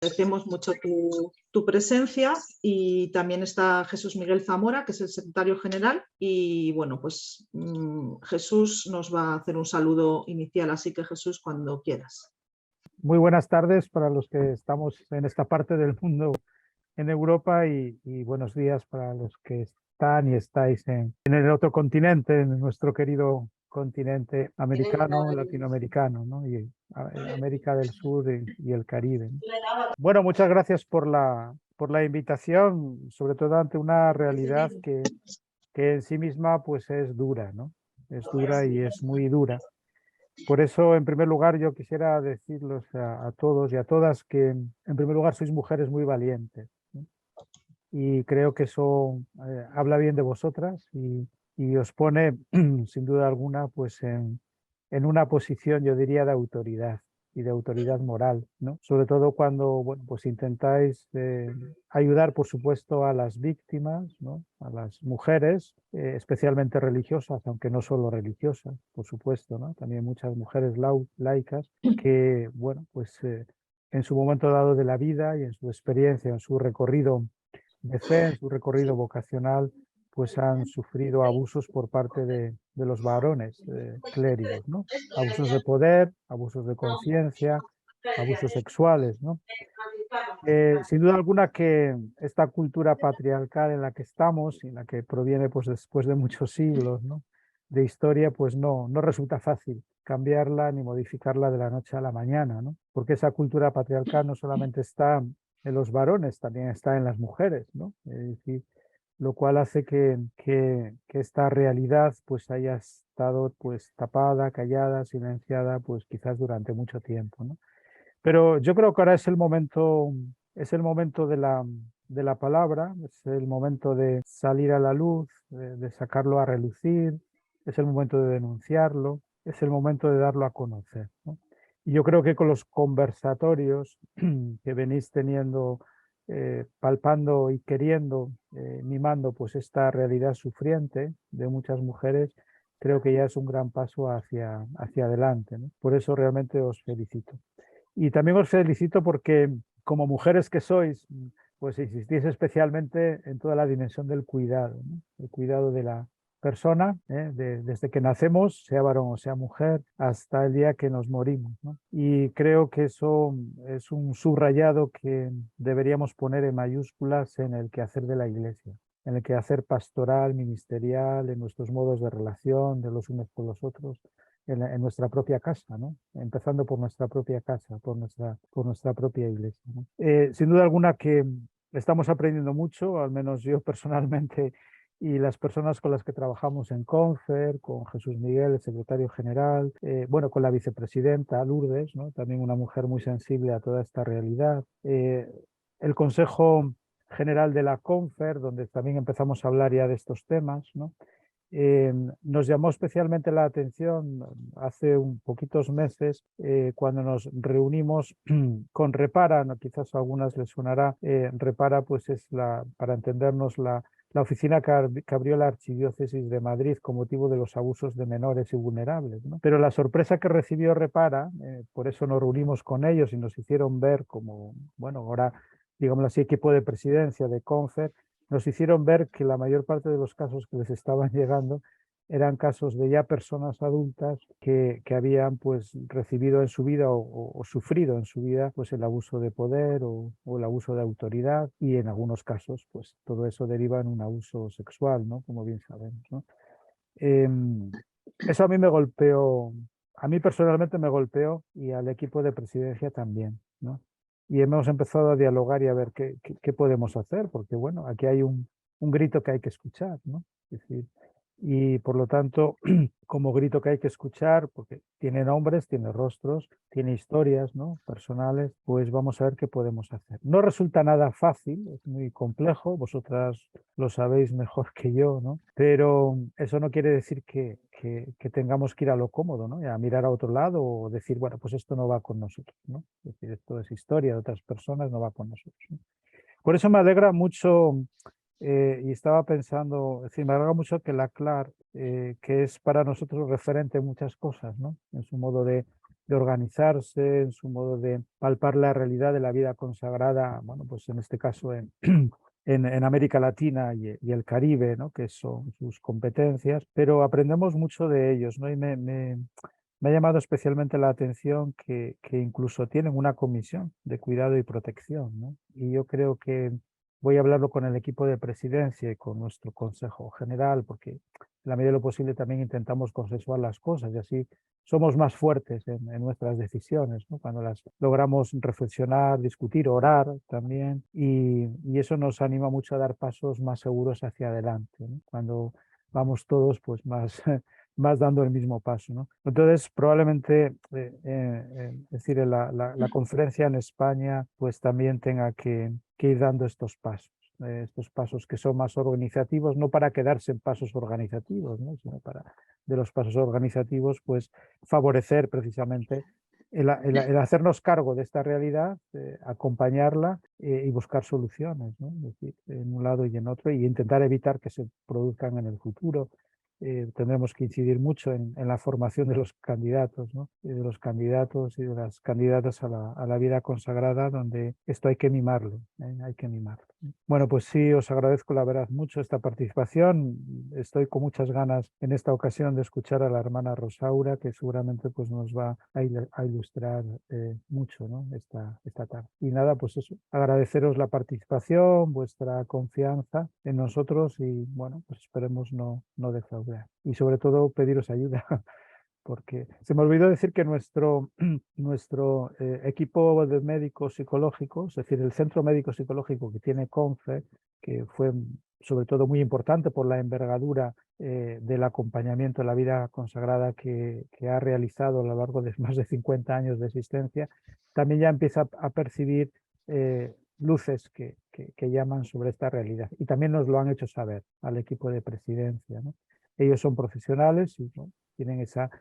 Agradecemos mucho tu presencia y también está Jesús Miguel Zamora, que es el secretario general y bueno, pues Jesús nos va a hacer un saludo inicial, así que Jesús, cuando quieras. Muy buenas tardes para los que estamos en esta parte del mundo en Europa y buenos días para los que están y estáis en el otro continente, en nuestro querido continente americano, latinoamericano, ¿no? Y América del Sur y el Caribe, ¿no? Bueno, muchas gracias por la invitación, sobre todo ante una realidad que en sí misma pues es dura, ¿no? Es dura y es muy dura. Por eso, en primer lugar, yo quisiera decirles a todos y a todas que, en primer lugar, sois mujeres muy valientes, ¿no? Y creo que eso habla bien de vosotras y os pone, sin duda alguna, pues en una posición, yo diría, de autoridad y de autoridad moral, ¿no? Sobre todo cuando, bueno, pues intentáis ayudar, por supuesto, a las víctimas, ¿no? A las mujeres, especialmente religiosas, aunque no solo religiosas, por supuesto, ¿no? También muchas mujeres laicas que, bueno, pues en su momento dado de la vida y en su experiencia, en su recorrido de fe, en su recorrido vocacional, pues han sufrido abusos por parte de los varones clérigos, ¿no? Abusos de poder, abusos de conciencia, abusos sexuales, ¿no? Sin duda alguna que esta cultura patriarcal en la que estamos y en la que proviene pues después de muchos siglos, ¿no? De historia, pues no resulta fácil cambiarla ni modificarla de la noche a la mañana, ¿no? Porque esa cultura patriarcal no solamente está en los varones, también está en las mujeres, ¿no? Es decir, lo cual hace que esta realidad pues haya estado pues tapada, callada, silenciada, pues quizás durante mucho tiempo, ¿no? Pero yo creo que ahora es el momento de la palabra, es el momento de salir a la luz, de sacarlo a relucir, es el momento de denunciarlo, es el momento de darlo a conocer, ¿no? Y yo creo que con los conversatorios que venís teniendo, palpando y queriendo, mimando pues esta realidad sufriente de muchas mujeres, creo que ya es un gran paso hacia adelante, ¿no? Por eso realmente os felicito. Y también os felicito porque como mujeres que sois, pues insistís especialmente en toda la dimensión del cuidado, ¿no? El cuidado de la persona, desde que nacemos, sea varón o sea mujer, hasta el día que nos morimos, ¿no? Y creo que eso es un subrayado que deberíamos poner en mayúsculas en el quehacer de la Iglesia, en el quehacer pastoral, ministerial, en nuestros modos de relación de los unos con los otros, en nuestra propia casa, ¿no? Empezando por nuestra propia casa, por nuestra propia iglesia, ¿no? Sin duda alguna que estamos aprendiendo mucho, al menos yo personalmente y las personas con las que trabajamos en Confer, con Jesús Miguel, el secretario general, bueno, con la vicepresidenta Lourdes, ¿no? También una mujer muy sensible a toda esta realidad. El Consejo General de la Confer, donde también empezamos a hablar ya de estos temas, ¿no? Nos llamó especialmente la atención hace un poquitos meses cuando nos reunimos con Repara, ¿no? Quizás a algunas les sonará, Repara pues es para entendernos la oficina que abrió la Archidiócesis de Madrid con motivo de los abusos de menores y vulnerables, ¿no? Pero la sorpresa que recibió Repara, por eso nos reunimos con ellos y nos hicieron ver como, bueno, ahora digámoslo así, equipo de presidencia de Confer, nos hicieron ver que la mayor parte de los casos que les estaban llegando eran casos de ya personas adultas que habían pues recibido en su vida o sufrido en su vida pues el abuso de poder o el abuso de autoridad y en algunos casos pues todo eso deriva en un abuso sexual, ¿no? Como bien sabemos, ¿no? Eso a mí me golpeó, a mí personalmente me golpeó y al equipo de presidencia también, ¿no? Y hemos empezado a dialogar y a ver qué podemos hacer, porque bueno, aquí hay un grito que hay que escuchar, ¿no? Es decir, y por lo tanto, como grito que hay que escuchar, porque tiene nombres, tiene rostros, tiene historias, ¿no? Personales, pues vamos a ver qué podemos hacer. No resulta nada fácil, es muy complejo, vosotras lo sabéis mejor que yo, ¿no? Pero eso no quiere decir que tengamos que ir a lo cómodo, ¿no? Y a mirar a otro lado o decir, bueno, pues esto no va con nosotros, ¿no? Es decir, esto es historia de otras personas, no va con nosotros, ¿no? Por eso me alegra mucho y estaba pensando, es decir, me alegra mucho que la CLAR, que es para nosotros referente en muchas cosas, ¿no? En su modo de de organizarse, en su modo de palpar la realidad de la vida consagrada, bueno, pues en este caso en América Latina y el Caribe, ¿no? Que son sus competencias, pero aprendemos mucho de ellos, ¿no? Y me ha llamado especialmente la atención que incluso tienen una comisión de cuidado y protección, ¿no? Y yo creo que voy a hablarlo con el equipo de presidencia y con nuestro Consejo General, porque en la medida de lo posible también intentamos consensuar las cosas y así somos más fuertes en nuestras decisiones, ¿no? Cuando las logramos reflexionar, discutir, orar también, y eso nos anima mucho a dar pasos más seguros hacia adelante, ¿no? Cuando vamos todos pues más, más dando el mismo paso, ¿no? Entonces, probablemente, es decir, la conferencia en España pues también tenga que ir dando estos pasos que son más organizativos, no para quedarse en pasos organizativos, ¿no? Sino para de los pasos organizativos pues favorecer precisamente el hacernos cargo de esta realidad, acompañarla y buscar soluciones, ¿no? Es decir, en un lado y en otro, y intentar evitar que se produzcan en el futuro. Tendremos que incidir mucho en la formación de los candidatos, ¿no? De los candidatos y de las candidatas a la vida consagrada, donde esto hay que mimarlo, hay que mimarlo. Bueno, pues sí, os agradezco la verdad mucho esta participación. Estoy con muchas ganas en esta ocasión de escuchar a la hermana Rosaura, que seguramente pues, nos va a ilustrar mucho, ¿no? esta tarde. Y nada, pues eso, agradeceros la participación, vuestra confianza en nosotros y bueno, pues esperemos no defraudar. Y sobre todo pediros ayuda, porque se me olvidó decir que nuestro equipo de médicos psicológicos, es decir, el centro médico psicológico que tiene CONFE, que fue sobre todo muy importante por la envergadura del acompañamiento a la vida consagrada que ha realizado a lo largo de más de 50 años de existencia, también ya empieza a percibir luces que llaman sobre esta realidad. Y también nos lo han hecho saber al equipo de presidencia, ¿no? Ellos son profesionales y ¿no? tienen esa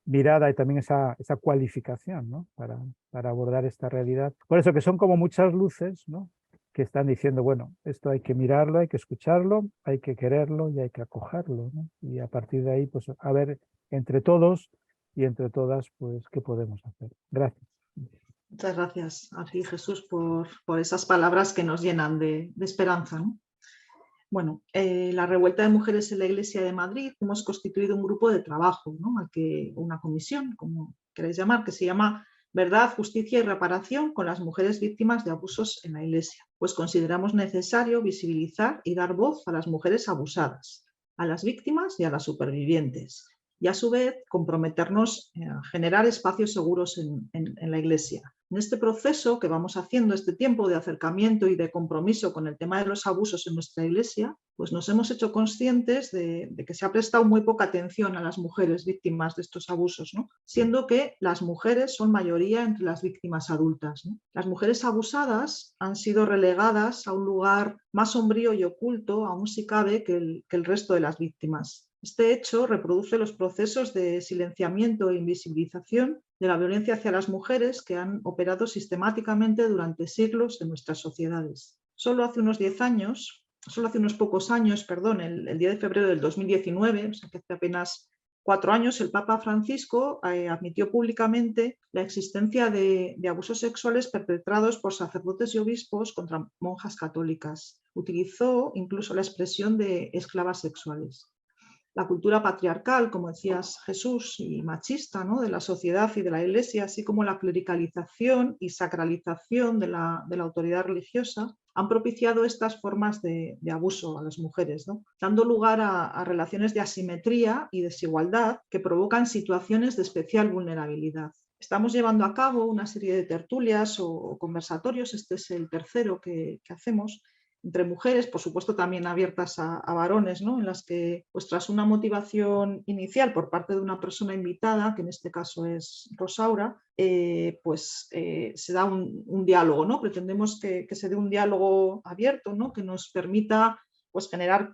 mirada y también esa cualificación, ¿no? para abordar esta realidad. Por eso que son como muchas luces, ¿no? Que están diciendo, bueno, esto hay que mirarlo, hay que escucharlo, hay que quererlo y hay que acogerlo, ¿no? Y a partir de ahí, pues a ver entre todos y entre todas, pues qué podemos hacer. Gracias. Muchas gracias a ti, Jesús, por esas palabras que nos llenan de esperanza, ¿no? Bueno, la Revuelta de Mujeres en la Iglesia de Madrid hemos constituido un grupo de trabajo, ¿no? Una comisión, como queréis llamar, que se llama Verdad, Justicia y Reparación con las mujeres víctimas de abusos en la Iglesia. Pues consideramos necesario visibilizar y dar voz a las mujeres abusadas, a las víctimas y a las supervivientes, y a su vez comprometernos a generar espacios seguros en la Iglesia. En este proceso que vamos haciendo, este tiempo de acercamiento y de compromiso con el tema de los abusos en nuestra Iglesia, pues nos hemos hecho conscientes de que se ha prestado muy poca atención a las mujeres víctimas de estos abusos, ¿no? Siendo que las mujeres son mayoría entre las víctimas adultas, ¿no? Las mujeres abusadas han sido relegadas a un lugar más sombrío y oculto, aún si cabe, que el resto de las víctimas. Este hecho reproduce los procesos de silenciamiento e invisibilización de la violencia hacia las mujeres que han operado sistemáticamente durante siglos en nuestras sociedades. Solo hace unos pocos años, el 10 de febrero del 2019, o sea que hace apenas 4 años, el Papa Francisco admitió públicamente la existencia de abusos sexuales perpetrados por sacerdotes y obispos contra monjas católicas. Utilizó incluso la expresión de esclavas sexuales. La cultura patriarcal, como decías Jesús, y machista, ¿no? de la sociedad y de la Iglesia, así como la clericalización y sacralización de la autoridad religiosa, han propiciado estas formas de abuso a las mujeres, ¿no? Dando lugar a relaciones de asimetría y desigualdad que provocan situaciones de especial vulnerabilidad. Estamos llevando a cabo una serie de tertulias o conversatorios, este es el tercero que hacemos, entre mujeres, por supuesto también abiertas a varones, ¿no? En las que, pues tras una motivación inicial por parte de una persona invitada, que en este caso es Rosaura, se da un diálogo, ¿no? Pretendemos que se dé un diálogo abierto, ¿no? Que nos permita pues, generar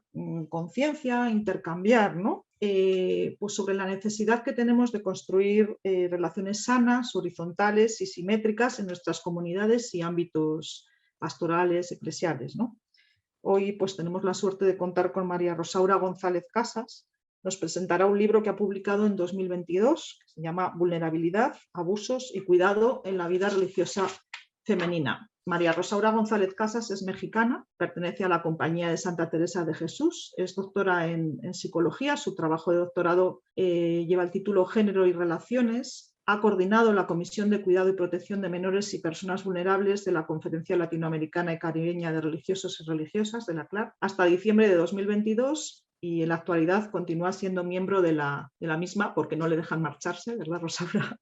conciencia, intercambiar, ¿no? Pues sobre la necesidad que tenemos de construir relaciones sanas, horizontales y simétricas en nuestras comunidades y ámbitos pastorales, eclesiales, ¿no? Hoy pues tenemos la suerte de contar con María Rosaura González Casas, nos presentará un libro que ha publicado en 2022, que se llama Vulnerabilidad, abusos y cuidado en la vida religiosa femenina. María Rosaura González Casas es mexicana, pertenece a la Compañía de Santa Teresa de Jesús, es doctora en psicología, su trabajo de doctorado lleva el título Género y Relaciones. Ha coordinado la Comisión de Cuidado y Protección de Menores y Personas Vulnerables de la Conferencia Latinoamericana y Caribeña de Religiosos y Religiosas, de la CLAR, hasta diciembre de 2022 y en la actualidad continúa siendo miembro de la misma porque no le dejan marcharse, ¿verdad, Rosaura?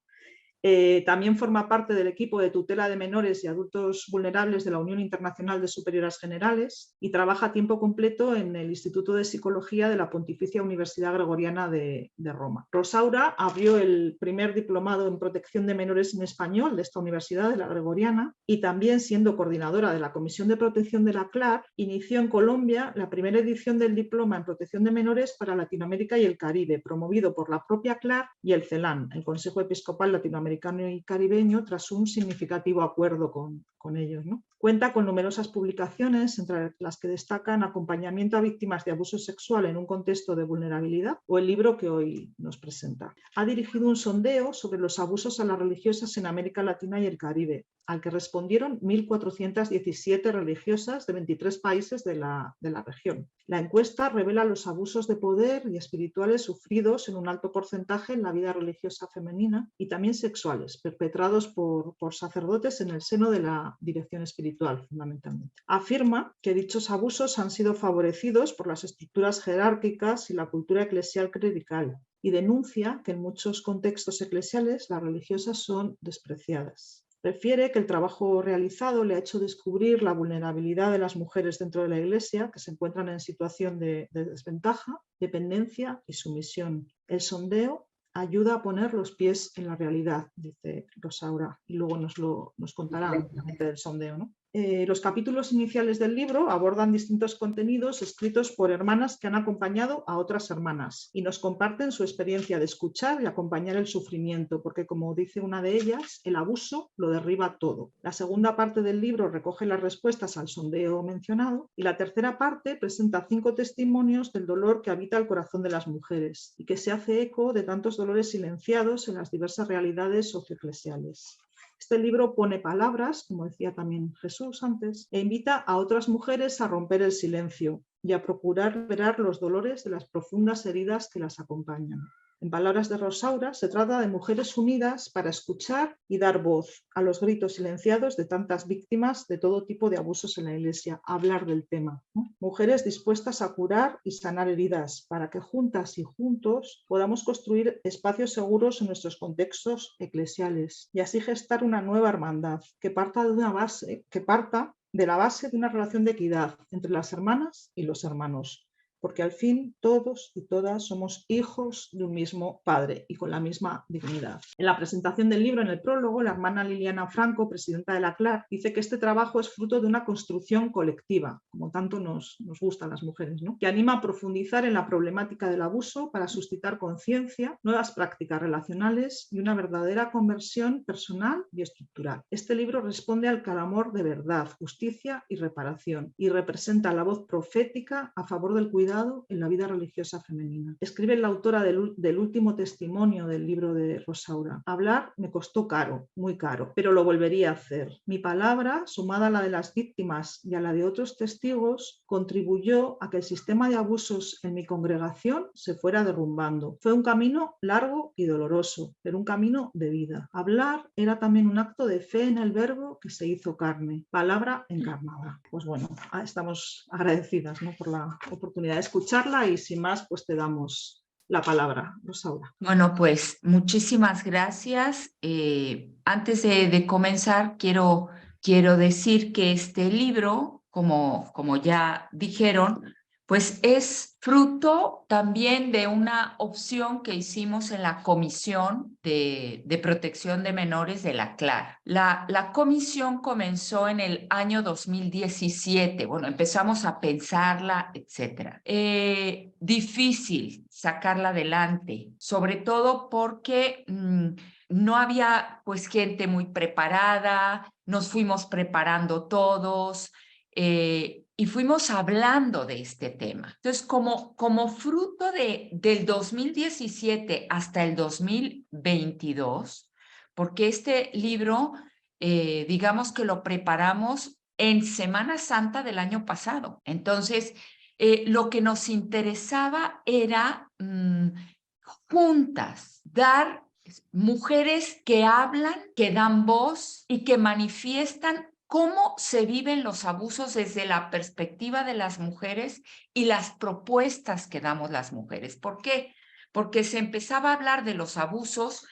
También forma parte del equipo de tutela de menores y adultos vulnerables de la Unión Internacional de Superioras Generales y trabaja a tiempo completo en el Instituto de Psicología de la Pontificia Universidad Gregoriana de Roma. Rosaura abrió el primer diplomado en protección de menores en español de esta universidad, de la Gregoriana, y también siendo coordinadora de la Comisión de Protección de la CLAR, inició en Colombia la primera edición del diploma en protección de menores para Latinoamérica y el Caribe, promovido por la propia CLAR y el CELAN, el Consejo Episcopal Latinoamericano y caribeño, tras un significativo acuerdo con ellos, ¿no? Cuenta con numerosas publicaciones, entre las que destacan Acompañamiento a víctimas de abuso sexual en un contexto de vulnerabilidad o el libro que hoy nos presenta. Ha dirigido un sondeo sobre los abusos a las religiosas en América Latina y el Caribe, al que respondieron 1.417 religiosas de 23 países de la región. La encuesta revela los abusos de poder y espirituales sufridos en un alto porcentaje en la vida religiosa femenina y también sexuales, perpetrados por sacerdotes en el seno de la dirección espiritual, fundamentalmente. Afirma que dichos abusos han sido favorecidos por las estructuras jerárquicas y la cultura eclesial clerical y denuncia que en muchos contextos eclesiales las religiosas son despreciadas. Refiere que el trabajo realizado le ha hecho descubrir la vulnerabilidad de las mujeres dentro de la Iglesia, que se encuentran en situación de desventaja, dependencia y sumisión. El sondeo ayuda a poner los pies en la realidad, dice Rosaura, y luego nos contará la gente del sondeo, ¿no? Los capítulos iniciales del libro abordan distintos contenidos escritos por hermanas que han acompañado a otras hermanas y nos comparten su experiencia de escuchar y acompañar el sufrimiento, porque como dice una de ellas, el abuso lo derriba todo. La segunda parte del libro recoge las respuestas al sondeo mencionado y la tercera parte presenta 5 testimonios del dolor que habita el corazón de las mujeres y que se hace eco de tantos dolores silenciados en las diversas realidades socioeclesiales. Este libro pone palabras, como decía también Jesús antes, e invita a otras mujeres a romper el silencio y a procurar liberar los dolores de las profundas heridas que las acompañan. En palabras de Rosaura, se trata de mujeres unidas para escuchar y dar voz a los gritos silenciados de tantas víctimas de todo tipo de abusos en la Iglesia, a hablar del tema, ¿no? Mujeres dispuestas a curar y sanar heridas para que juntas y juntos podamos construir espacios seguros en nuestros contextos eclesiales y así gestar una nueva hermandad que parta de la base de una relación de equidad entre las hermanas y los hermanos, porque al fin todos y todas somos hijos de un mismo padre y con la misma dignidad. En la presentación del libro, en el prólogo, la hermana Liliana Franco, presidenta de la CLAR, dice que este trabajo es fruto de una construcción colectiva, como tanto nos gusta a las mujeres, ¿no? Que anima a profundizar en la problemática del abuso para suscitar conciencia, nuevas prácticas relacionales y una verdadera conversión personal y estructural. Este libro responde al clamor de verdad, justicia y reparación y representa la voz profética a favor del cuidado en la vida religiosa femenina. Escribe la autora del último testimonio del libro de Rosaura. Hablar me costó caro, muy caro, pero lo volvería a hacer. Mi palabra, sumada a la de las víctimas y a la de otros testigos, contribuyó a que el sistema de abusos en mi congregación se fuera derrumbando. Fue un camino largo y doloroso, pero un camino de vida. Hablar era también un acto de fe en el Verbo que se hizo carne, palabra encarnada. Pues bueno, estamos agradecidas, ¿no?, por la oportunidad de escucharla y sin más, pues te damos la palabra, Rosaura. Bueno, pues muchísimas gracias. Antes de comenzar, quiero decir que este libro, como ya dijeron, pues es fruto también de una opción que hicimos en la Comisión de Protección de Menores de la CLAR. La comisión comenzó en el año 2017. Bueno, empezamos a pensarla, etcétera. Difícil sacarla adelante, sobre todo porque no había pues gente muy preparada, nos fuimos preparando todos. y fuimos hablando de este tema. Entonces, como fruto del 2017 hasta el 2022, porque este libro, digamos que lo preparamos en Semana Santa del año pasado. Entonces, lo que nos interesaba era juntas dar mujeres que hablan, que dan voz y que manifiestan cómo se viven los abusos desde la perspectiva de las mujeres y las propuestas que damos las mujeres. ¿Por qué? Porque se empezaba a hablar de los abusos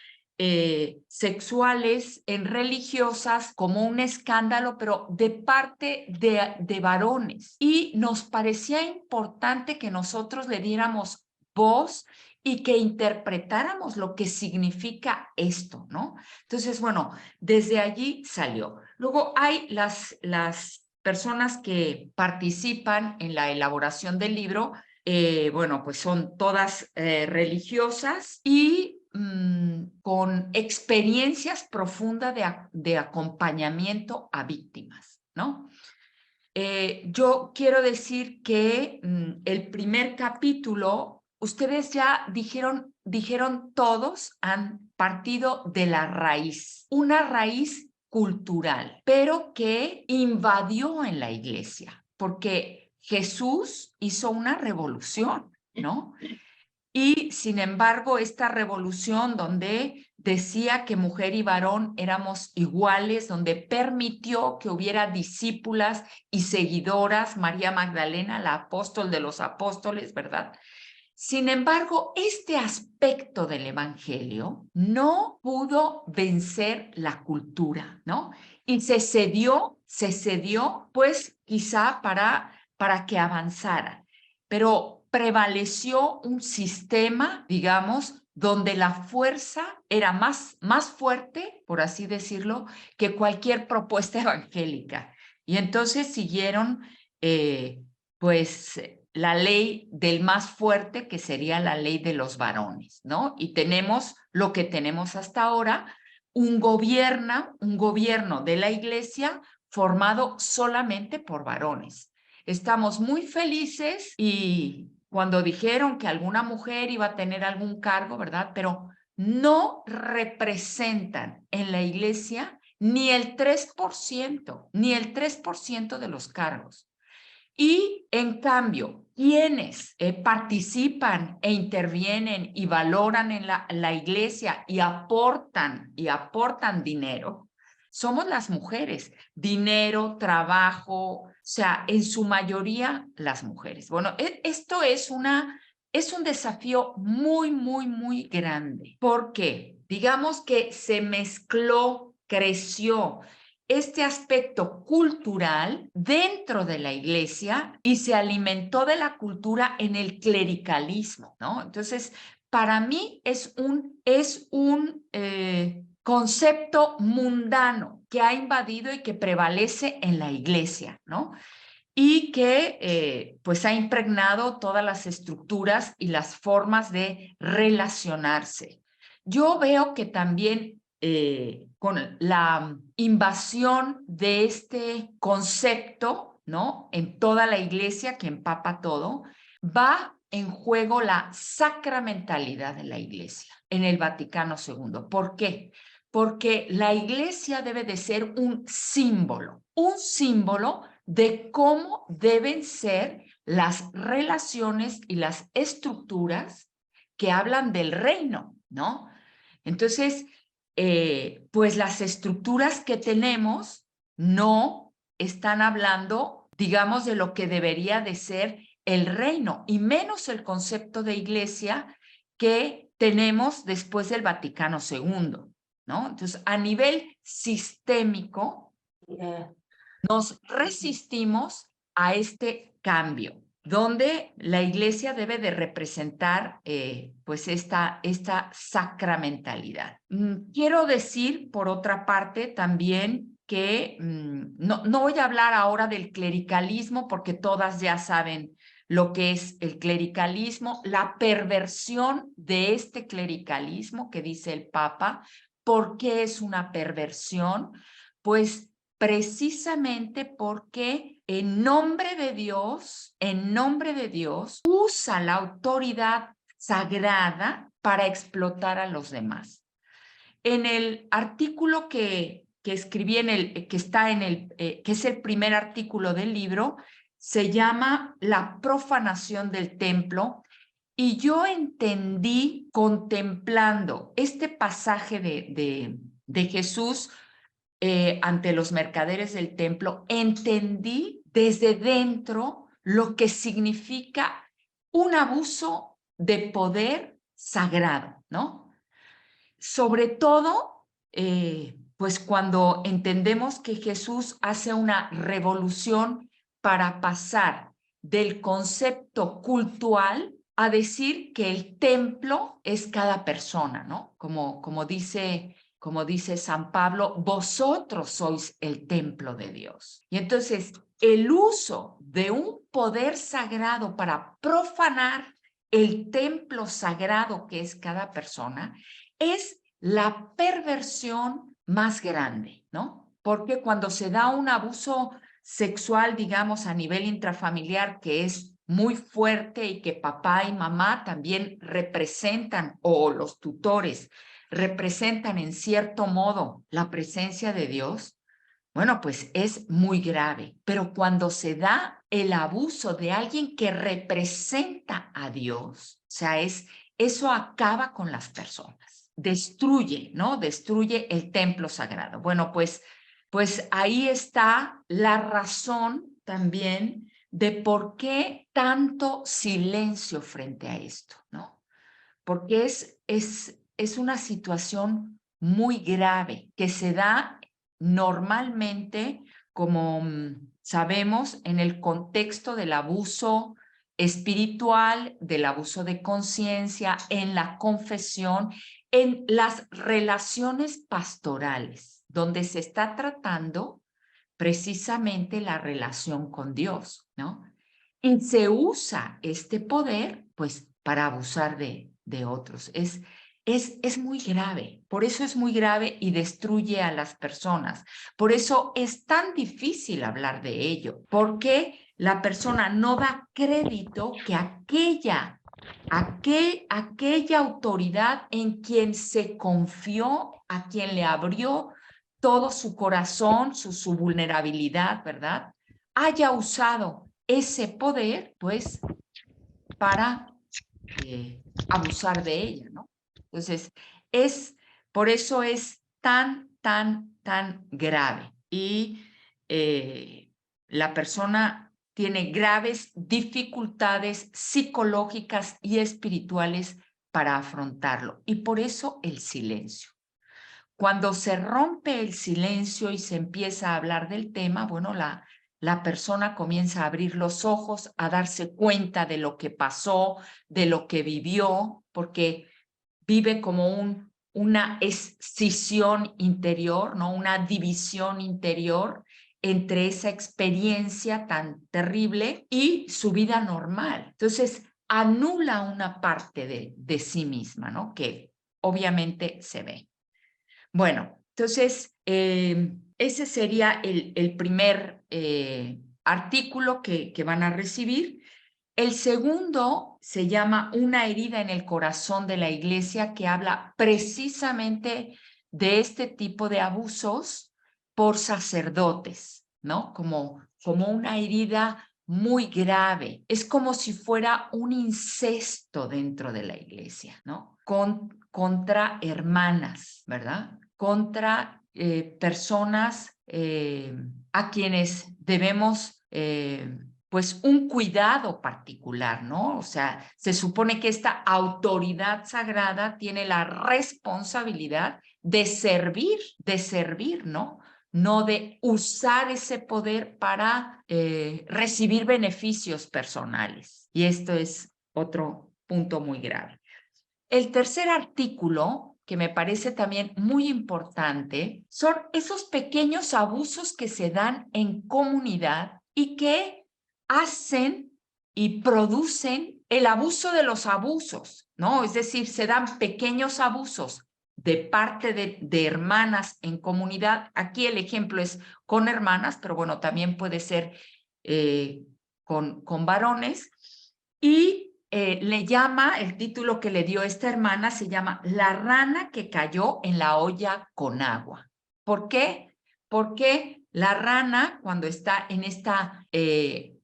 sexuales en religiosas como un escándalo, pero de parte de varones. Y nos parecía importante que nosotros le diéramos voz y que interpretáramos lo que significa esto, ¿no? Entonces, bueno, desde allí salió. Luego hay las personas que participan en la elaboración del libro, bueno, pues son todas religiosas y con experiencias profundas de acompañamiento a víctimas, ¿no? Yo quiero decir que el primer capítulo, ustedes ya dijeron todos, han partido de la raíz, una raíz cultural, pero que invadió en la iglesia, porque Jesús hizo una revolución, ¿no? Y sin embargo, esta revolución donde decía que mujer y varón éramos iguales, donde permitió que hubiera discípulas y seguidoras, María Magdalena, la apóstol de los apóstoles, ¿verdad? Sin embargo, este aspecto del evangelio no pudo vencer la cultura, ¿no? Y se cedió, pues quizá para que avanzara. Pero prevaleció un sistema, digamos, donde la fuerza era más fuerte, por así decirlo, que cualquier propuesta evangélica. Y entonces siguieron, pues, la ley del más fuerte, que sería la ley de los varones, ¿no? Y tenemos lo que tenemos hasta ahora, un gobierno de la iglesia formado solamente por varones. Estamos muy felices y cuando dijeron que alguna mujer iba a tener algún cargo, ¿verdad? Pero no representan en la iglesia ni el 3% de los cargos. Y en cambio, quienes participan e intervienen y valoran en la iglesia y aportan dinero, somos las mujeres. Dinero, trabajo, o sea, en su mayoría las mujeres. Bueno, esto es un desafío muy, muy, muy grande, porque digamos que se mezcló, creció este aspecto cultural dentro de la iglesia y se alimentó de la cultura en el clericalismo, ¿no? Entonces, para mí es un concepto mundano que ha invadido y que prevalece en la iglesia, ¿no? Y que pues ha impregnado todas las estructuras y las formas de relacionarse. Yo veo que también con la invasión de este concepto, ¿no? En toda la iglesia que empapa todo, va en juego la sacramentalidad de la iglesia en el Vaticano II. ¿Por qué? Porque la iglesia debe de ser un símbolo de cómo deben ser las relaciones y las estructuras que hablan del reino, ¿no? Entonces, pues las estructuras que tenemos no están hablando, digamos, de lo que debería de ser el reino, y menos el concepto de iglesia que tenemos después del Vaticano II, ¿no? Entonces, a nivel sistémico, nos resistimos a este cambio, donde la iglesia debe de representar pues esta sacramentalidad. Quiero decir, por otra parte, también que no voy a hablar ahora del clericalismo, porque todas ya saben lo que es el clericalismo, la perversión de este clericalismo que dice el Papa. ¿Por qué es una perversión? Pues precisamente porque en nombre de Dios, usa la autoridad sagrada para explotar a los demás. En el artículo que escribí, que está en que es el primer artículo del libro, se llama La profanación del templo, y yo entendí, contemplando este pasaje de Jesús ante los mercaderes del templo, entendí desde dentro lo que significa un abuso de poder sagrado, ¿no? Sobre todo, pues cuando entendemos que Jesús hace una revolución para pasar del concepto cultual a decir que el templo es cada persona, ¿no? Como dice San Pablo, vosotros sois el templo de Dios. Y entonces, el uso de un poder sagrado para profanar el templo sagrado que es cada persona es la perversión más grande, ¿no? Porque cuando se da un abuso sexual, digamos, a nivel intrafamiliar, que es muy fuerte y que papá y mamá también representan, o los tutores representan en cierto modo la presencia de Dios, bueno, pues es muy grave. Pero cuando se da el abuso de alguien que representa a Dios, o sea, eso acaba con las personas, destruye, ¿no? Destruye el templo sagrado. Bueno, pues ahí está la razón también de por qué tanto silencio frente a esto, ¿no? Porque es una situación muy grave que se da normalmente, como sabemos, en el contexto del abuso espiritual, del abuso de conciencia, en la confesión, en las relaciones pastorales, donde se está tratando precisamente la relación con Dios, ¿no? Y se usa este poder, pues, para abusar de otros. Es muy grave, por eso es muy grave y destruye a las personas. Por eso es tan difícil hablar de ello, porque la persona no da crédito que aquella autoridad en quien se confió, a quien le abrió todo su corazón, su vulnerabilidad, ¿verdad?, haya usado ese poder, pues, para abusar de ella, ¿no? Entonces, por eso es tan grave. Y la persona tiene graves dificultades psicológicas y espirituales para afrontarlo. Y por eso el silencio. Cuando se rompe el silencio y se empieza a hablar del tema, bueno, la persona comienza a abrir los ojos, a darse cuenta de lo que pasó, de lo que vivió, porque vive como una escisión interior, ¿no? Una división interior entre esa experiencia tan terrible y su vida normal. Entonces, anula una parte de sí misma, ¿no? Que obviamente se ve. Bueno, entonces, ese sería el primer artículo que van a recibir. El segundo se llama Una herida en el corazón de la iglesia, que habla precisamente de este tipo de abusos por sacerdotes, ¿no? Como una herida muy grave. Es como si fuera un incesto dentro de la iglesia, ¿no? Contra hermanas, ¿verdad? Contra personas a quienes debemos pues un cuidado particular, ¿no? O sea, se supone que esta autoridad sagrada tiene la responsabilidad de servir, ¿no? No de usar ese poder para recibir beneficios personales. Y esto es otro punto muy grave. El tercer artículo, que me parece también muy importante, son esos pequeños abusos que se dan en comunidad y que hacen y producen el abuso de los abusos, ¿no? Es decir, se dan pequeños abusos de parte de hermanas en comunidad. Aquí el ejemplo es con hermanas, pero bueno, también puede ser con varones. Y le llama, el título que le dio esta hermana se llama La rana que cayó en la olla con agua. ¿Por qué? Porque la rana, cuando está en esta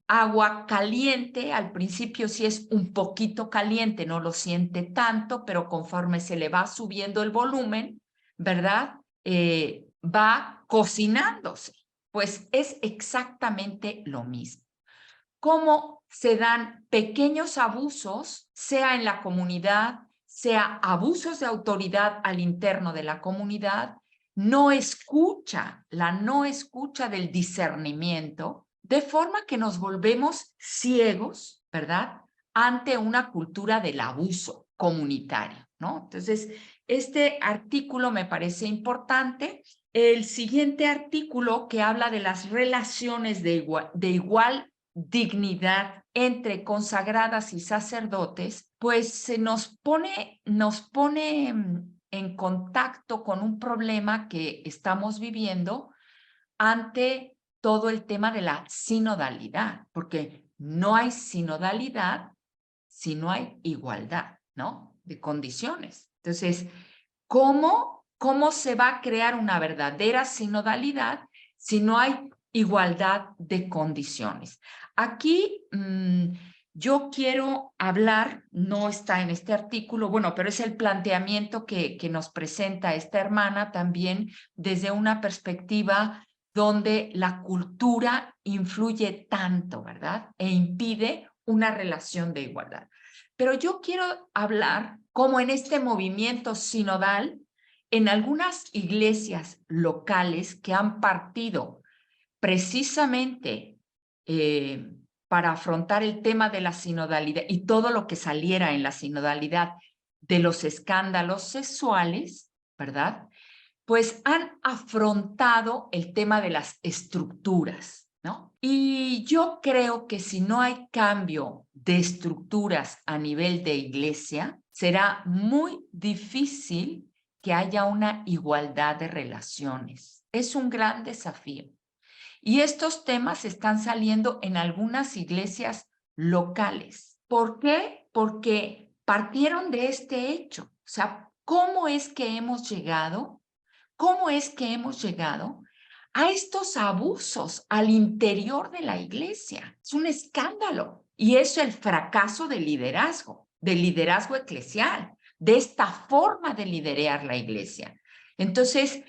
agua caliente, al principio sí es un poquito caliente, no lo siente tanto, pero conforme se le va subiendo el volumen, ¿verdad? Va cocinándose. Pues es exactamente lo mismo. Cómo se dan pequeños abusos, sea en la comunidad, sea abusos de autoridad al interno de la comunidad, no escucha del discernimiento, de forma que nos volvemos ciegos, ¿verdad?, ante una cultura del abuso comunitario, ¿no? Entonces, este artículo me parece importante. El siguiente artículo, que habla de las relaciones de igual dignidad entre consagradas y sacerdotes, pues se nos pone en contacto con un problema que estamos viviendo ante todo el tema de la sinodalidad, porque no hay sinodalidad si no hay igualdad, ¿no?, de condiciones. Entonces, ¿cómo se va a crear una verdadera sinodalidad si no hay igualdad de condiciones? Aquí yo quiero hablar, no está en este artículo, bueno, pero es el planteamiento que nos presenta esta hermana también desde una perspectiva donde la cultura influye tanto, ¿verdad?, e impide una relación de igualdad. Pero yo quiero hablar cómo en este movimiento sinodal, en algunas iglesias locales que han partido precisamente para afrontar el tema de la sinodalidad y todo lo que saliera en la sinodalidad de los escándalos sexuales, ¿verdad?, pues han afrontado el tema de las estructuras, ¿no? Y yo creo que si no hay cambio de estructuras a nivel de iglesia, será muy difícil que haya una igualdad de relaciones. Es un gran desafío. Y estos temas están saliendo en algunas iglesias locales. ¿Por qué? Porque partieron de este hecho. O sea, ¿cómo es que hemos llegado a estos abusos al interior de la iglesia? Es un escándalo. Y eso es el fracaso del liderazgo eclesial, de esta forma de liderar la iglesia. Entonces,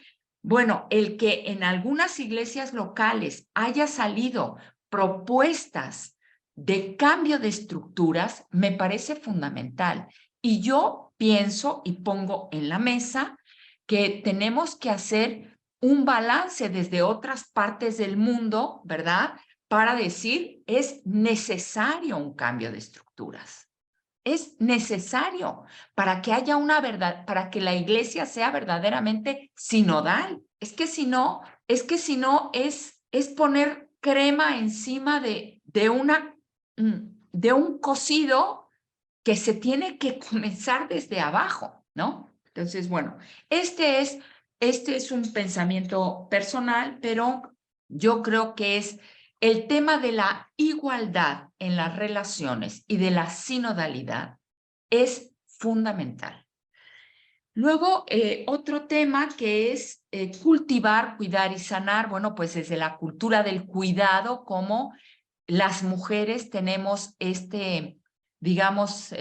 bueno, el que en algunas iglesias locales haya salido propuestas de cambio de estructuras me parece fundamental. Y yo pienso y pongo en la mesa que tenemos que hacer un balance desde otras partes del mundo, ¿verdad?, para decir, es necesario un cambio de estructuras. Es necesario para que haya una verdad, para que la iglesia sea verdaderamente sinodal. Es que si no es poner crema encima de un cocido que se tiene que comenzar desde abajo, ¿no? Entonces, bueno, este es un pensamiento personal, pero yo creo que es el tema de la igualdad en las relaciones y de la sinodalidad es fundamental. Luego, otro tema que es cultivar, cuidar y sanar. Bueno, pues desde la cultura del cuidado, como las mujeres tenemos digamos,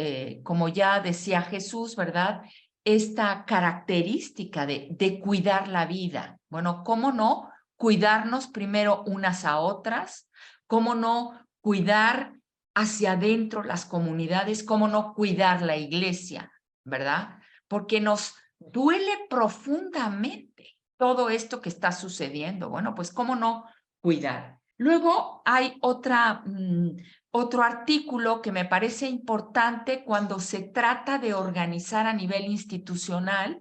como ya decía Jesús, ¿verdad?, esta característica de cuidar la vida. Bueno, ¿cómo no cuidarnos primero unas a otras? ¿Cómo no cuidar hacia adentro las comunidades? ¿Cómo no cuidar la iglesia? ¿Verdad? Porque nos duele profundamente todo esto que está sucediendo. Bueno, pues ¿cómo no cuidar? Luego hay otro artículo que me parece importante cuando se trata de organizar a nivel institucional,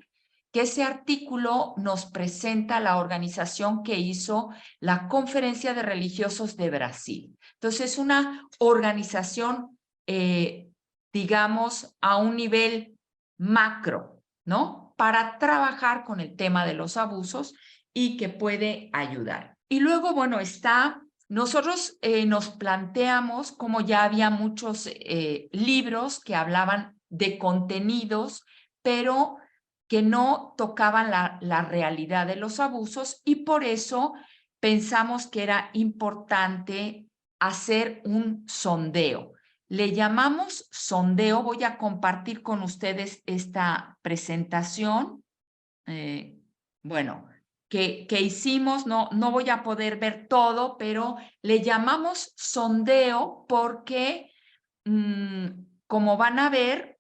que ese artículo nos presenta la organización que hizo la Conferencia de Religiosos de Brasil. Entonces, una organización, digamos, a un nivel macro, ¿no? ¿no? Para trabajar con el tema de los abusos y que puede ayudar. Y luego, bueno, nosotros nos planteamos, como ya había muchos libros que hablaban de contenidos, pero que no tocaban la realidad de los abusos, y por eso pensamos que era importante hacer un sondeo. Le llamamos sondeo. Voy a compartir con ustedes esta presentación. Bueno, que hicimos, no voy a poder ver todo, pero le llamamos sondeo porque, como van a ver,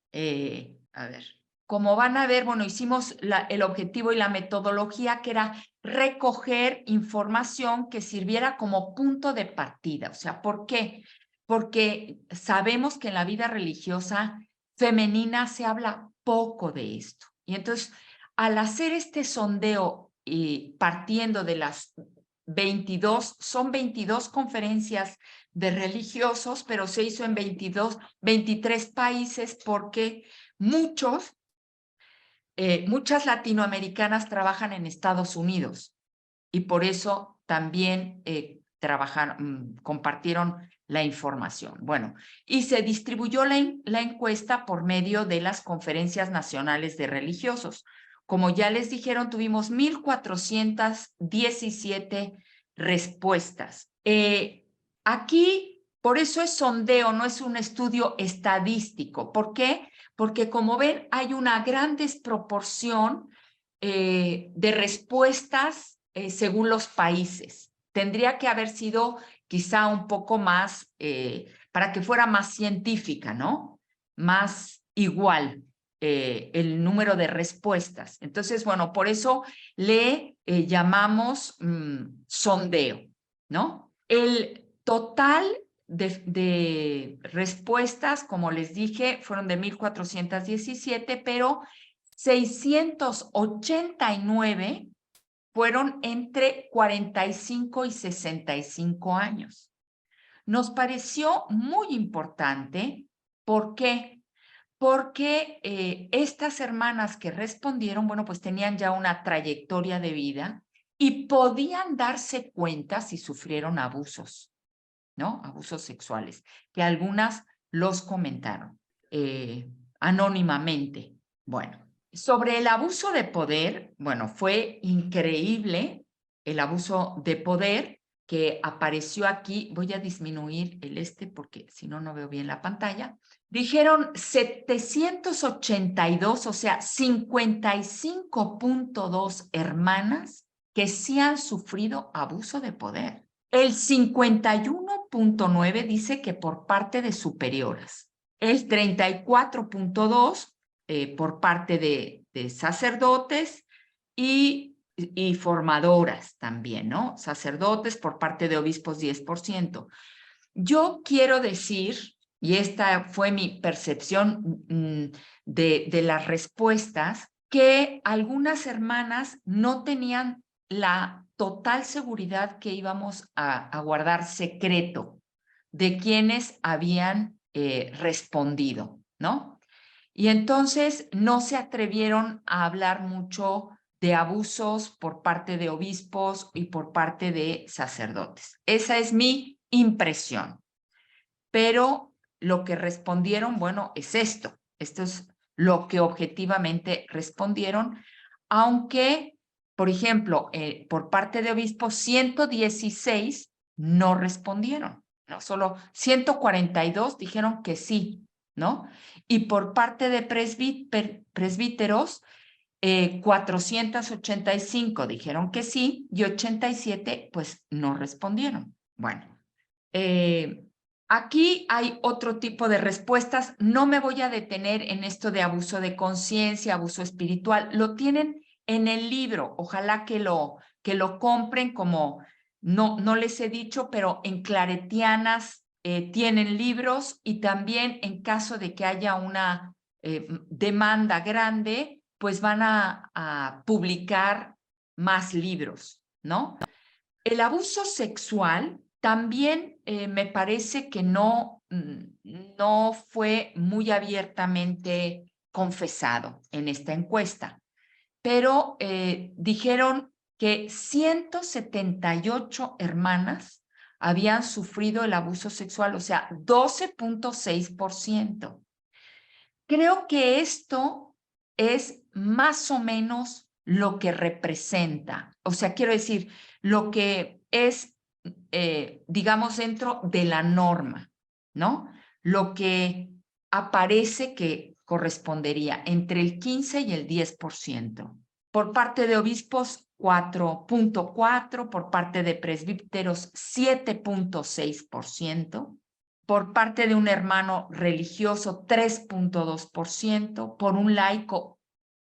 como van a ver, bueno, hicimos el objetivo y la metodología, que era recoger información que sirviera como punto de partida. O sea, ¿por qué? Porque sabemos que en la vida religiosa femenina se habla poco de esto. Y entonces, al hacer este sondeo y partiendo de las 22, son 22 conferencias de religiosos, pero se hizo en 23 países porque muchas latinoamericanas trabajan en Estados Unidos y por eso también compartieron la información. Bueno, y se distribuyó la encuesta por medio de las conferencias nacionales de religiosos. Como ya les dijeron, tuvimos 1,417 respuestas. Aquí, por eso es sondeo, no es un estudio estadístico. ¿Por qué? Porque, como ven, hay una gran desproporción de respuestas según los países. Tendría que haber sido quizá un poco más, para que fuera más científica, ¿no? Más igual el número de respuestas. Entonces, bueno, por eso le llamamos sondeo, ¿no? El total de respuestas, como les dije, fueron de 1,417, pero 689 fueron entre 45 y 65 años. Nos pareció muy importante. ¿Por qué? Porque estas hermanas que respondieron, bueno, pues tenían ya una trayectoria de vida y podían darse cuenta si sufrieron abusos, ¿no? Abusos sexuales, que algunas los comentaron anónimamente. Bueno, sobre el abuso de poder, bueno, fue increíble el abuso de poder que apareció aquí. Voy a disminuir porque si no, no veo bien la pantalla. Dijeron 782, o sea, 55.2 hermanas que sí han sufrido abuso de poder. El 51.9 dice que por parte de superioras. El 34.2 por parte de sacerdotes y formadoras también, ¿no? Sacerdotes, por parte de obispos 10%. Yo quiero decir, y esta fue mi percepción de las respuestas, que algunas hermanas no tenían la total seguridad que íbamos a guardar secreto de quienes habían respondido, ¿no? Y entonces no se atrevieron a hablar mucho de abusos por parte de obispos y por parte de sacerdotes. Esa es mi impresión. Pero lo que respondieron, bueno, es esto. Esto es lo que objetivamente respondieron, aunque, por ejemplo, por parte de obispos, 116 no respondieron, ¿no? Solo 142 dijeron que sí, ¿no? Y por parte de presbíteros, 485 dijeron que sí y 87 pues no respondieron. Bueno, aquí hay otro tipo de respuestas. No me voy a detener en esto de abuso de conciencia, abuso espiritual. Lo tienen en el libro. Ojalá que lo compren, como no les he dicho, pero en Claretianas tienen libros, y también en caso de que haya una demanda grande, pues van a publicar más libros, ¿no? El abuso sexual también me parece que no fue muy abiertamente confesado en esta encuesta. pero dijeron que 178 hermanas habían sufrido el abuso sexual, o sea, 12.6%. Creo que esto es más o menos lo que representa, o sea, quiero decir, lo que es, digamos, dentro de la norma, ¿no? Lo que aparece que correspondería entre el 15 y el 10%. Por parte de obispos, 4.4%, por parte de presbíteros, 7.6%. Por parte de un hermano religioso, 3.2%, por un laico,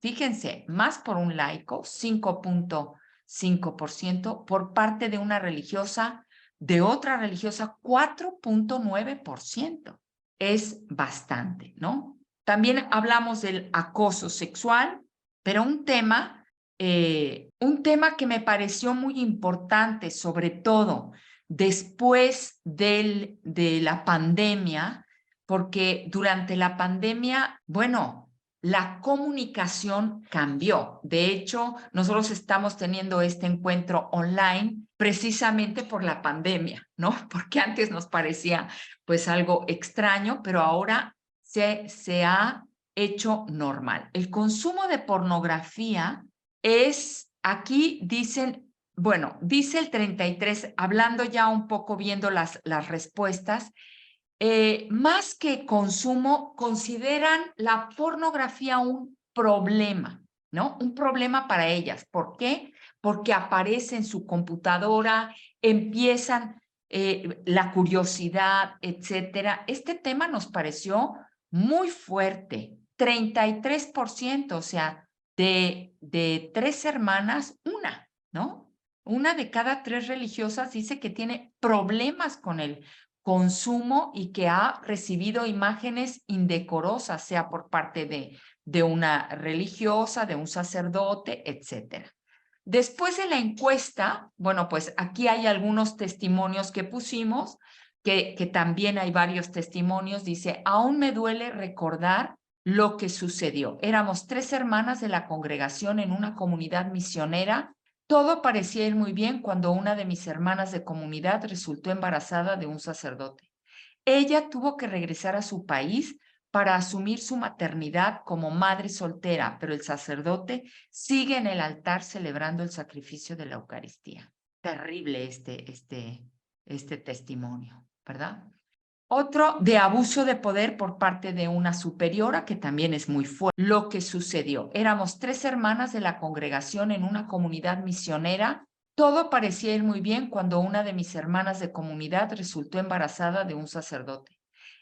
fíjense, más por un laico, 5.5%, por parte de una religiosa, de otra religiosa, 4.9%. Es bastante, ¿no? También hablamos del acoso sexual, pero un tema que me pareció muy importante, sobre todo después de la pandemia, porque durante la pandemia, bueno, la comunicación cambió. De hecho, nosotros estamos teniendo este encuentro online precisamente por la pandemia, ¿no? Porque antes nos parecía pues algo extraño, pero ahora se ha hecho normal. El consumo de pornografía es, aquí dicen, bueno, dice el 33, hablando ya un poco, viendo las respuestas, más que consumo, consideran la pornografía un problema, ¿no? Un problema para ellas. ¿Por qué? Porque aparece en su computadora, empiezan la curiosidad, etcétera. Este tema nos pareció muy fuerte, 33%, o sea, de 3 hermanas, una, ¿no? Una de cada 3 religiosas dice que tiene problemas con el consumo y que ha recibido imágenes indecorosas, sea por parte de una religiosa, de un sacerdote, etcétera. Después de la encuesta, bueno, pues aquí hay algunos testimonios que pusimos, que también hay varios testimonios. Dice, aún me duele recordar lo que sucedió. Éramos 3 hermanas de la congregación en una comunidad misionera. Todo parecía ir muy bien cuando una de mis hermanas de comunidad resultó embarazada de un sacerdote. Ella tuvo que regresar a su país para asumir su maternidad como madre soltera, pero el sacerdote sigue en el altar celebrando el sacrificio de la Eucaristía. Terrible este testimonio, ¿verdad? Otro de abuso de poder por parte de una superiora, que también es muy fuerte. Lo que sucedió, éramos 3 hermanas de la congregación en una comunidad misionera. Todo parecía ir muy bien cuando una de mis hermanas de comunidad resultó embarazada de un sacerdote.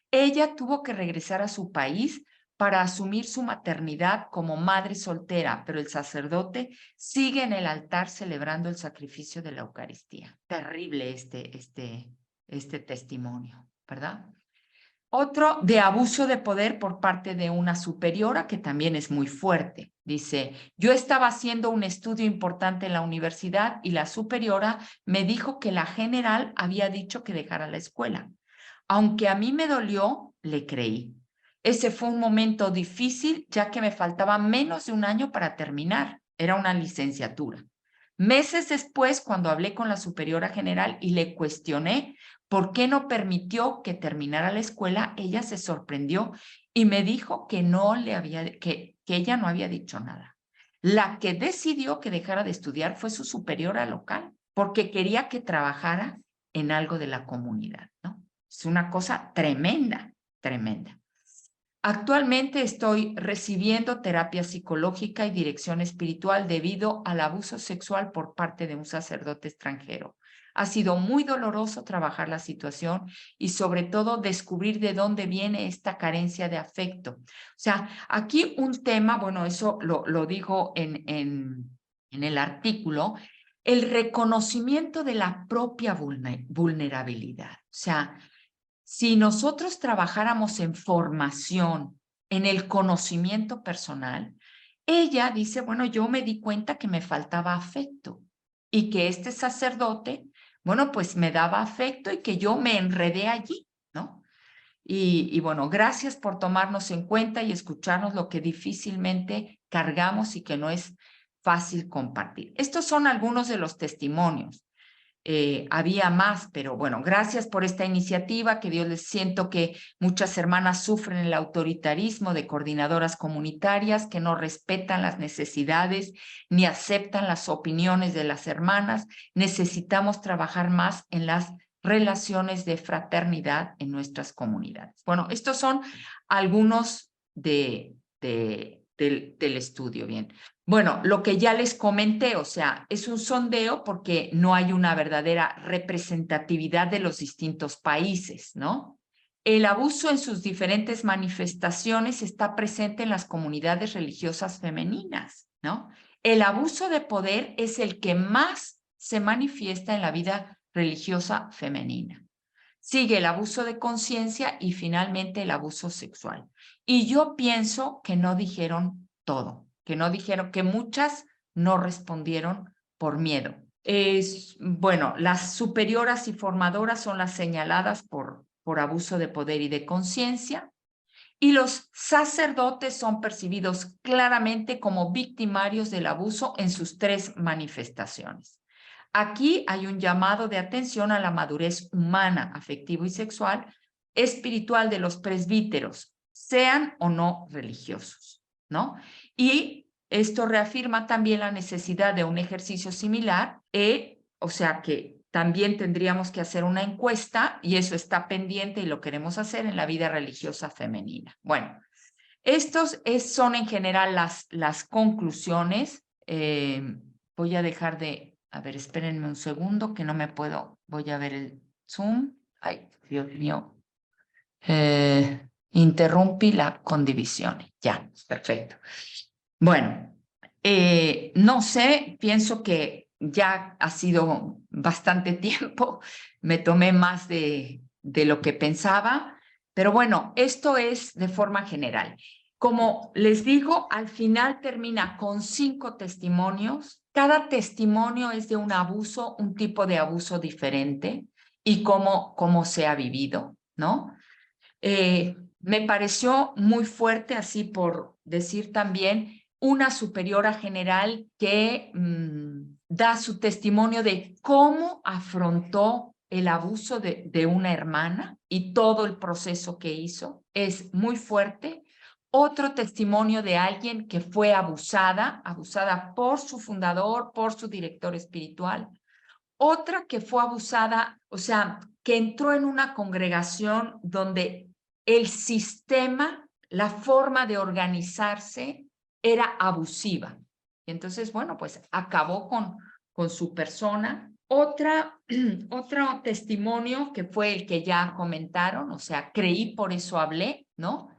Ella tuvo que regresar a su país para asumir su maternidad como madre soltera, pero el sacerdote sigue en el altar celebrando el sacrificio de la Eucaristía. Terrible este testimonio, ¿verdad? Otro de abuso de poder por parte de una superiora, que también es muy fuerte. Dice, yo estaba haciendo un estudio importante en la universidad y la superiora me dijo que la general había dicho que dejara la escuela. Aunque a mí me dolió, le creí. Ese fue un momento difícil, ya que me faltaba menos de un año para terminar. Era una licenciatura. Meses después, cuando hablé con la superiora general y le cuestioné por qué no permitió que terminara la escuela, ella se sorprendió y me dijo que ella no había dicho nada. La que decidió que dejara de estudiar fue su superiora local, porque quería que trabajara en algo de la comunidad, ¿no? Es una cosa tremenda, tremenda. Actualmente estoy recibiendo terapia psicológica y dirección espiritual debido al abuso sexual por parte de un sacerdote extranjero. Ha sido muy doloroso trabajar la situación y sobre todo descubrir de dónde viene esta carencia de afecto. O sea, aquí un tema, bueno, eso lo digo en el artículo, el reconocimiento de la propia vulnerabilidad. O sea, si nosotros trabajáramos en formación, en el conocimiento personal, ella dice, bueno, yo me di cuenta que me faltaba afecto y que este sacerdote, bueno, pues me daba afecto y que yo me enredé allí, ¿no? Y bueno, gracias por tomarnos en cuenta y escucharnos lo que difícilmente cargamos y que no es fácil compartir. Estos son algunos de los testimonios. Había más, pero bueno, gracias por esta iniciativa, que Dios les siento que muchas hermanas sufren el autoritarismo de coordinadoras comunitarias que no respetan las necesidades ni aceptan las opiniones de las hermanas. Necesitamos trabajar más en las relaciones de fraternidad en nuestras comunidades. Bueno, estos son algunos del estudio, bien. Bueno, lo que ya les comenté, o sea, es un sondeo porque no hay una verdadera representatividad de los distintos países, ¿no? El abuso en sus diferentes manifestaciones está presente en las comunidades religiosas femeninas, ¿no? El abuso de poder es el que más se manifiesta en la vida religiosa femenina. Sigue el abuso de conciencia y finalmente el abuso sexual. Y yo pienso que no dijeron todo, que no dijeron, que muchas no respondieron por miedo. Bueno, las superioras y formadoras son las señaladas por abuso de poder y de conciencia, y los sacerdotes son percibidos claramente como victimarios del abuso en sus tres manifestaciones. Aquí hay un llamado de atención a la madurez humana, afectiva y sexual, espiritual de los presbíteros, sean o no religiosos, ¿no? Y esto reafirma también la necesidad de un ejercicio similar, o sea que también tendríamos que hacer una encuesta, y eso está pendiente y lo queremos hacer en la vida religiosa femenina. Bueno, estos son en general las conclusiones. Voy a dejar de... A ver, espérenme un segundo, que no me puedo... Voy a ver el Zoom. Ay, Dios mío. Interrumpí la condivisión. Ya, perfecto. Bueno, no sé, pienso que ya ha sido bastante tiempo. Me tomé más de lo que pensaba. Pero bueno, esto es de forma general. Como les digo, al final termina con 5 testimonios. Cada testimonio es de un abuso, un tipo de abuso diferente y cómo se ha vivido, ¿no? Me pareció muy fuerte, así por decir también, una superiora general que da su testimonio de cómo afrontó el abuso de una hermana y todo el proceso que hizo. Es muy fuerte. Otro testimonio de alguien que fue abusada por su fundador, por su director espiritual. Otra que fue abusada, o sea, que entró en una congregación donde el sistema, la forma de organizarse era abusiva. Y entonces, bueno, pues acabó con su persona. Otro testimonio que fue el que ya comentaron, o sea, creí, por eso hablé, ¿no?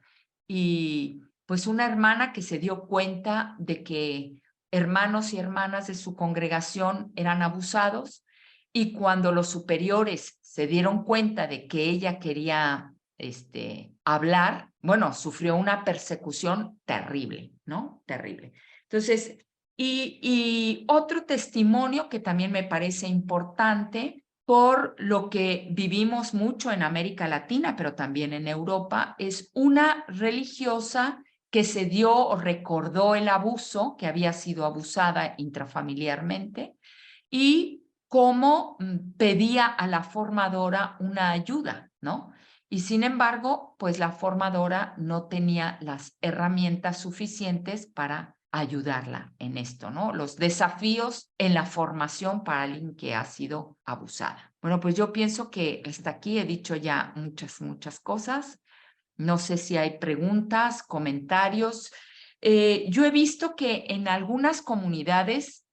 Y pues una hermana que se dio cuenta de que hermanos y hermanas de su congregación eran abusados, y cuando los superiores se dieron cuenta de que ella quería hablar, bueno, sufrió una persecución terrible, ¿no? Terrible. Entonces, y otro testimonio que también me parece importante, por lo que vivimos mucho en América Latina, pero también en Europa, es una religiosa que se dio o recordó el abuso, que había sido abusada intrafamiliarmente, y cómo pedía a la formadora una ayuda, ¿no? Y sin embargo, pues la formadora no tenía las herramientas suficientes para ayudarla en esto, ¿no? Los desafíos en la formación para alguien que ha sido abusada. Bueno, pues yo pienso que hasta aquí he dicho ya muchas cosas. No sé si hay preguntas, comentarios. Yo he visto que en algunas comunidades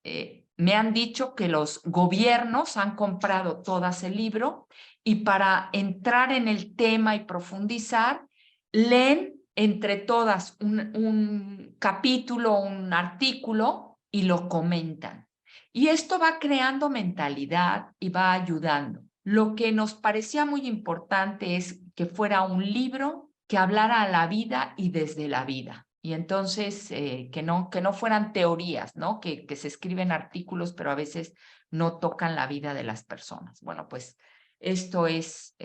me han dicho que los gobiernos han comprado todas el libro, y para entrar en el tema y profundizar, leen entre todas un capítulo, un artículo, y lo comentan. Y esto va creando mentalidad y va ayudando. Lo que nos parecía muy importante es que fuera un libro que hablara a la vida y desde la vida. Y entonces que no fueran teorías, ¿no? Que se escriben artículos, pero a veces no tocan la vida de las personas. Bueno, pues esto es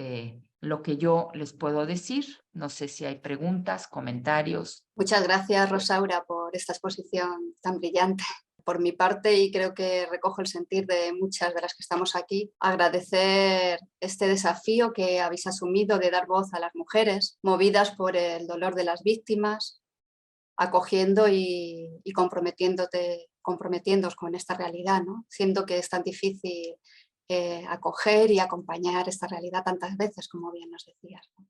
lo que yo les puedo decir. No sé si hay preguntas, comentarios. Muchas gracias, Rosaura, por esta exposición tan brillante. por mi parte, y creo que recojo el sentir de muchas de las que estamos aquí, agradecer este desafío que habéis asumido de dar voz a las mujeres movidas por el dolor de las víctimas, acogiendo y comprometiéndoos con esta realidad, ¿no? Siendo que es tan difícil acoger y acompañar esta realidad tantas veces, como bien nos decías, ¿no?